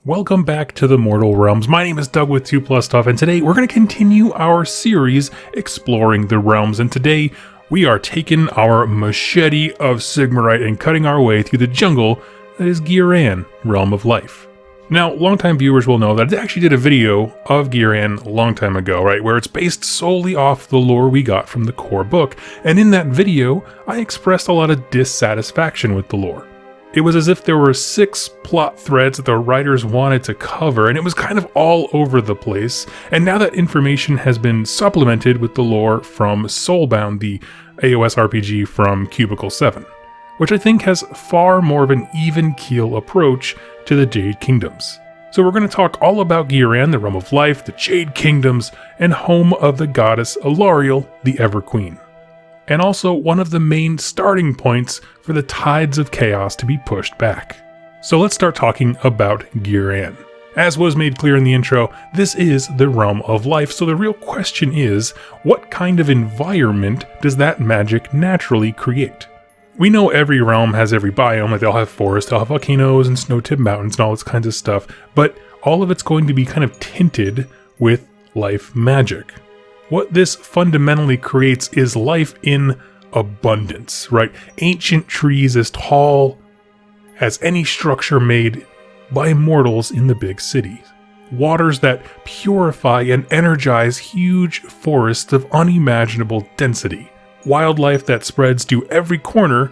Welcome back to the Mortal Realms. My name is Doug with 2+ Stuff, and today we're going to continue our series exploring the realms. And today we are taking our machete of Sigmarite and cutting our way through the jungle that is Ghyran, Realm of Life. Now, longtime viewers will know that I actually did a video of Ghyran a long time ago, right, where it's based solely off the lore we got from the core book. And in that video, I expressed a lot of dissatisfaction with the lore. It was as if there were 6 plot threads that the writers wanted to cover, and it was kind of all over the place. And now that information has been supplemented with the lore from Soulbound, the AOS RPG from Cubicle 7, which I think has far more of an even keel approach to the Jade Kingdoms. So we're going to talk all about Ghyran, the Realm of Life, the Jade Kingdoms, and home of the goddess Alariel, the Ever Queen. And also one of the main starting points for the tides of chaos to be pushed back. So let's start talking about Ghyran. As was made clear in the intro, this is the Realm of Life, so the real question is, what kind of environment does that magic naturally create? We know every realm has every biome, like they'll have forests, they'll have volcanoes and snow-tipped mountains and all this kinds of stuff, but all of it's going to be kind of tinted with life magic. What this fundamentally creates is life in abundance, right? Ancient trees as tall as any structure made by mortals in the big cities. Waters that purify and energize huge forests of unimaginable density. Wildlife that spreads to every corner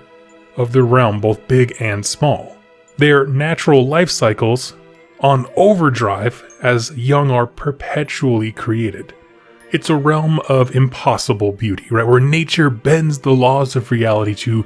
of the realm, both big and small. Their natural life cycles on overdrive as young are perpetually created. It's a realm of impossible beauty, right? Where nature bends the laws of reality to,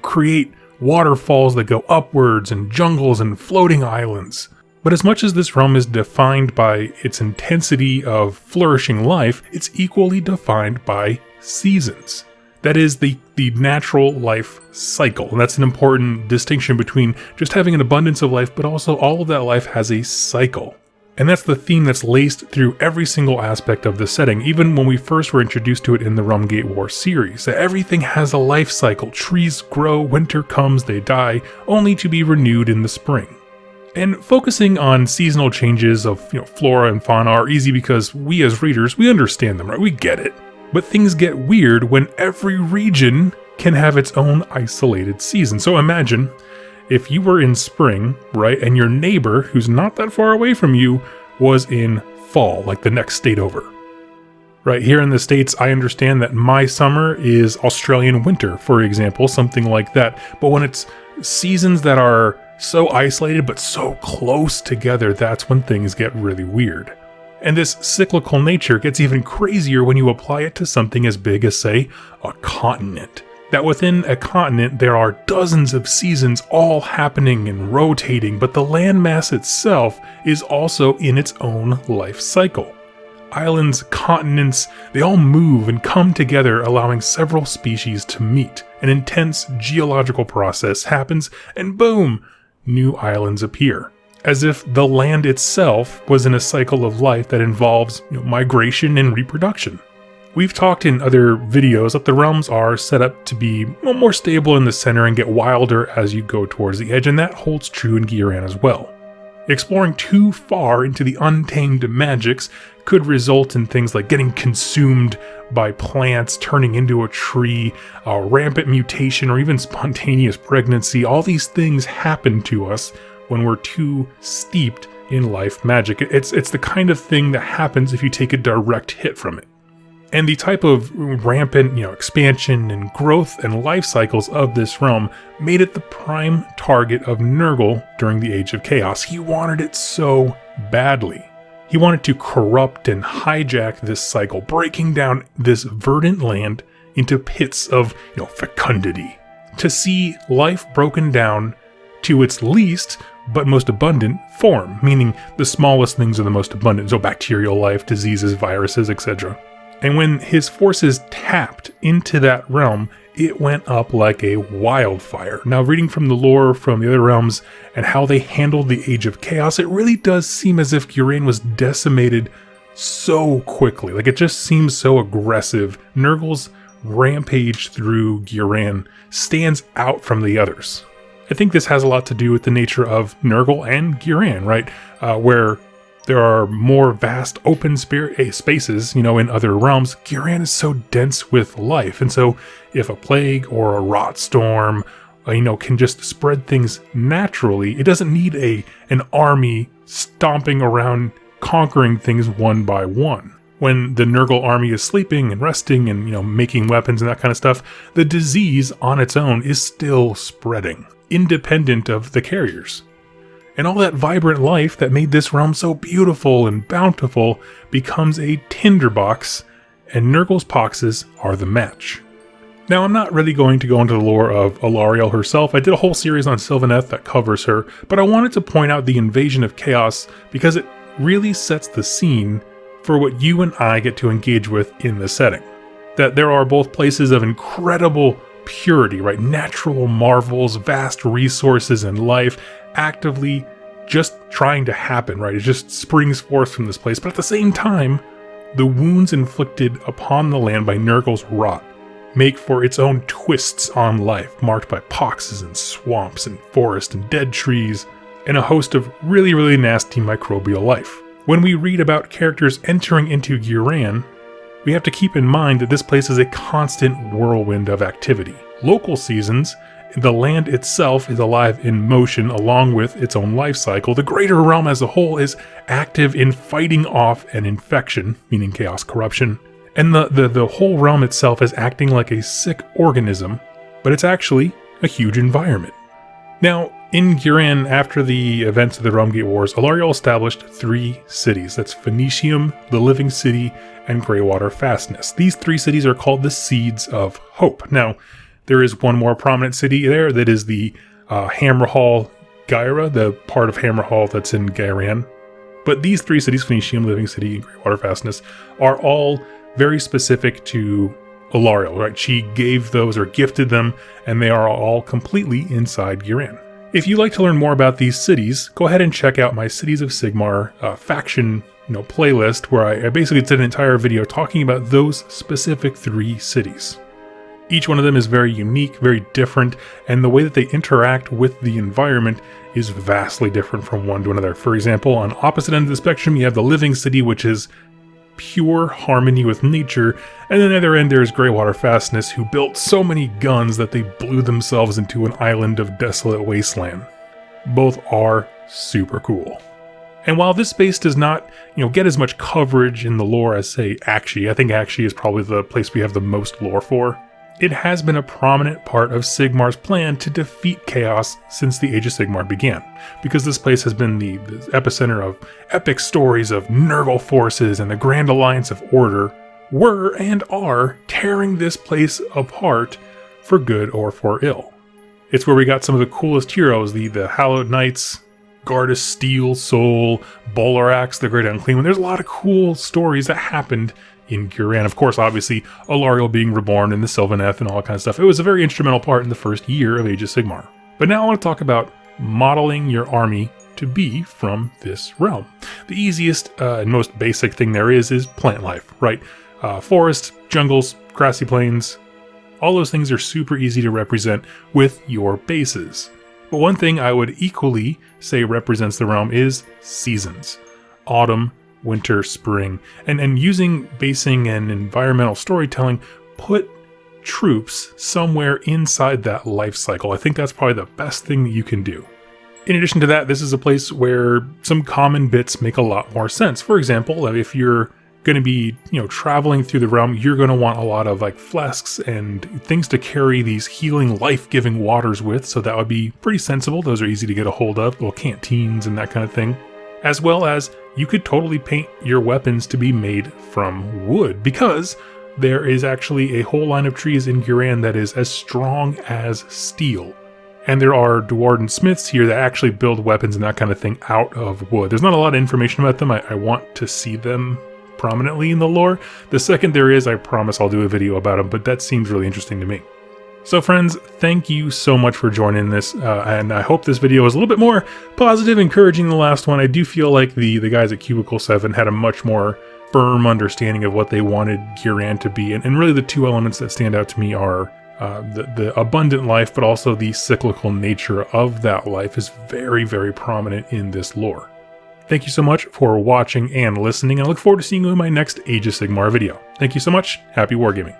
create waterfalls that go upwards and jungles and floating islands. But as much as this realm is defined by its intensity of flourishing life, it's equally defined by seasons. That is the natural life cycle. And that's an important distinction between just having an abundance of life, but also all of that life has a cycle. And that's the theme that's laced through every single aspect of the setting, even when we first were introduced to it in the Realmgate War series. That everything has a life cycle. Trees grow, winter comes, they die, only to be renewed in the spring. And focusing on seasonal changes of flora and fauna are easy because we as readers, we understand them, right? We get it. But things get weird when every region can have its own isolated season. So imagine if you were in spring, right, and your neighbor, who's not that far away from you, was in fall, like the next state over. Right, here in the States, I understand that my summer is Australian winter, for example, something like that. But when it's seasons that are so isolated but so close together, that's when things get really weird. And this cyclical nature gets even crazier when you apply it to something as big as, say, a continent. That within a continent there are dozens of seasons all happening and rotating, but the landmass itself is also in its own life cycle. Islands, continents, they all move and come together, allowing several species to meet. An intense geological process happens, and boom, new islands appear. As if the land itself was in a cycle of life that involves migration and reproduction. We've talked in other videos that the realms are set up to be more stable in the center and get wilder as you go towards the edge, and that holds true in Ghyran as well. Exploring too far into the untamed magics could result in things like getting consumed by plants, turning into a tree, rampant mutation, or even spontaneous pregnancy. All these things happen to us when we're too steeped in life magic. It's the kind of thing that happens if you take a direct hit from it. And the type of rampant, expansion and growth and life cycles of this realm made it the prime target of Nurgle during the Age of Chaos. He wanted it so badly. He wanted to corrupt and hijack this cycle, breaking down this verdant land into pits of, fecundity. To see life broken down to its least but most abundant form, meaning the smallest things are the most abundant, so bacterial life, diseases, viruses, etc. And when his forces tapped into that realm, it went up like a wildfire. Now, reading from the lore from the other realms and how they handled the Age of Chaos, it really does seem as if Ghyran was decimated so quickly. Like, it just seems so aggressive. Nurgle's rampage through Ghyran stands out from the others. I think this has a lot to do with the nature of Nurgle and Ghyran, right? Where there are more vast open spaces, in other realms. Ghyran is so dense with life, and so if a plague or a rot storm, can just spread things naturally, it doesn't need an army stomping around conquering things one by one. When the Nurgle army is sleeping and resting and, making weapons and that kind of stuff, the disease on its own is still spreading, independent of the carriers. And all that vibrant life that made this realm so beautiful and bountiful becomes a tinderbox, and Nurgle's poxes are the match. Now, I'm not really going to go into the lore of Alarielle herself. I did a whole series on Sylvaneth that covers her, but I wanted to point out the invasion of chaos because it really sets the scene for what you and I get to engage with in the setting. That there are both places of incredible purity, right? Natural marvels, vast resources and life actively just trying to happen, right? It just springs forth from this place. But at the same time, the wounds inflicted upon the land by Nurgle's rot make for its own twists on life, marked by poxes and swamps and forest and dead trees, and a host of really, really nasty microbial life. When we read about characters entering into Ghyran, we have to keep in mind that this place is a constant whirlwind of activity. Local seasons, the land itself is alive in motion along with its own life cycle. The greater realm as a whole is active in fighting off an infection, meaning chaos corruption, and the whole realm itself is acting like a sick organism, but it's actually a huge environment. Now, in Ghyran, after the events of the Realmgate Wars, Alarielle established 3 cities. That's Phoenicium, the Living City, and Greywater Fastness. These 3 cities are called the Seeds of Hope. Now, there is one more prominent city there that is the Hammerhall Ghyra, the part of Hammerhall that's in Ghyran. But these 3 cities, Phoenicium, Living City, and Greywater Fastness, are all very specific to Alarielle, right? She gave those or gifted them, and they are all completely inside Ghyran. If you'd like to learn more about these cities, go ahead and check out my Cities of Sigmar faction playlist, where I basically did an entire video talking about those specific 3 cities. Each one of them is very unique, very different, and the way that they interact with the environment is vastly different from one to another. For example, on opposite end of the spectrum, you have the Living City, which is pure harmony with nature, and on the other end there's Greywater Fastness, who built so many guns that they blew themselves into an island of desolate wasteland. Both are super cool. And while this space does not, get as much coverage in the lore as, say, Aqshy, I think Aqshy is probably the place we have the most lore for, it has been a prominent part of Sigmar's plan to defeat chaos since the Age of Sigmar began, because this place has been the epicenter of epic stories of Nurgle forces, and the Grand Alliance of Order were and are tearing this place apart for good or for ill. It's where we got some of the coolest heroes, the Hallowed Knights, Gardas Steel Soul, Bolarax, the Great Unclean One. There's a lot of cool stories that happened in Ghyran. Of course, obviously, Alarielle being reborn in the Sylvaneth and all that kind of stuff. It was a very instrumental part in the first year of Age of Sigmar. But now I want to talk about modeling your army to be from this realm. The easiest and most basic thing there is plant life, right? Forests, jungles, grassy plains, all those things are super easy to represent with your bases. But one thing I would equally say represents the realm is seasons. Autumn, winter, spring, and using basing and environmental storytelling, put troops somewhere inside that life cycle. I think that's probably the best thing that you can do. In addition to that, this is a place where some common bits make a lot more sense. For example, if you're going to be, traveling through the realm, you're going to want a lot of flasks and things to carry these healing, life-giving waters with, so that would be pretty sensible. Those are easy to get a hold of, little canteens and that kind of thing. As well as you could totally paint your weapons to be made from wood, because there is actually a whole line of trees in Ghyran that is as strong as steel. And there are Dwarden smiths here that actually build weapons and that kind of thing out of wood. There's not a lot of information about them. I want to see them prominently in the lore. The second there is, I promise I'll do a video about them, but that seems really interesting to me. So friends, thank you so much for joining this, and I hope this video was a little bit more positive, encouraging than the last one. I do feel like the guys at Cubicle 7 had a much more firm understanding of what they wanted Ghyran to be, and really the 2 elements that stand out to me are the abundant life, but also the cyclical nature of that life is very, very prominent in this lore. Thank you so much for watching and listening, and I look forward to seeing you in my next Age of Sigmar video. Thank you so much. Happy wargaming.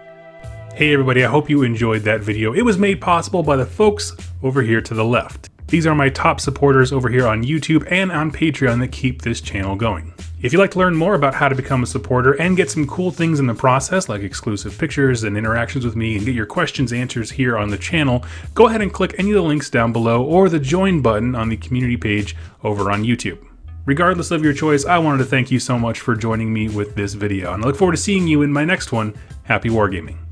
Hey everybody, I hope you enjoyed that video. It was made possible by the folks over here to the left. These are my top supporters over here on YouTube and on Patreon that keep this channel going. If you'd like to learn more about how to become a supporter and get some cool things in the process, like exclusive pictures and interactions with me, and get your questions answered here on the channel, go ahead and click any of the links down below or the join button on the community page over on YouTube. Regardless of your choice, I wanted to thank you so much for joining me with this video, and I look forward to seeing you in my next one. Happy wargaming.